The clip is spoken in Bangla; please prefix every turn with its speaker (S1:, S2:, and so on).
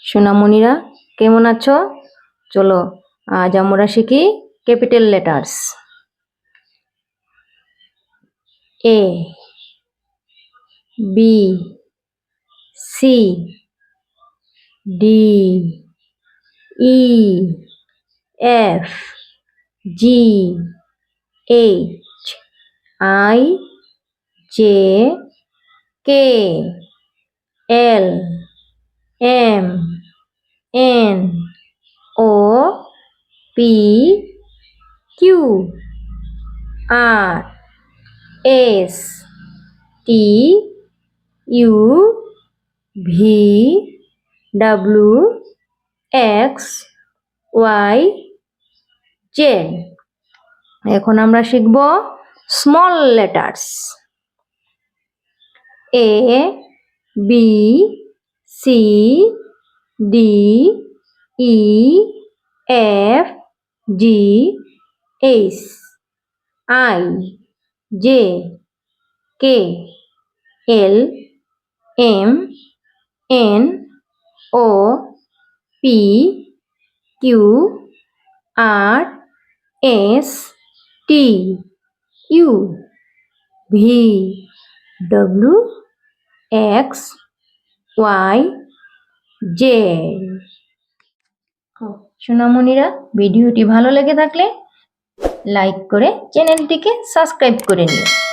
S1: সোনামণিরা কেমন আছো? চলো আজ আমরা শিখি capital letters. A, B, C, D, E, F, G, H, I, J, K, L, M, N, O, P, Q, R, S, T, U, V, W, X, Y, Z. এখন আমরা শিখব small letters. A, B, C, D, E, F, G, H, I, J, K, L, M, N, O, P, Q, R, S, T, U, V, W, X, Y, Z. সোনামণিরা, ভিডিওটি ভালো লেগে থাকলে লাইক করে চ্যানেলটিকে সাবস্ক্রাইব করে নিও।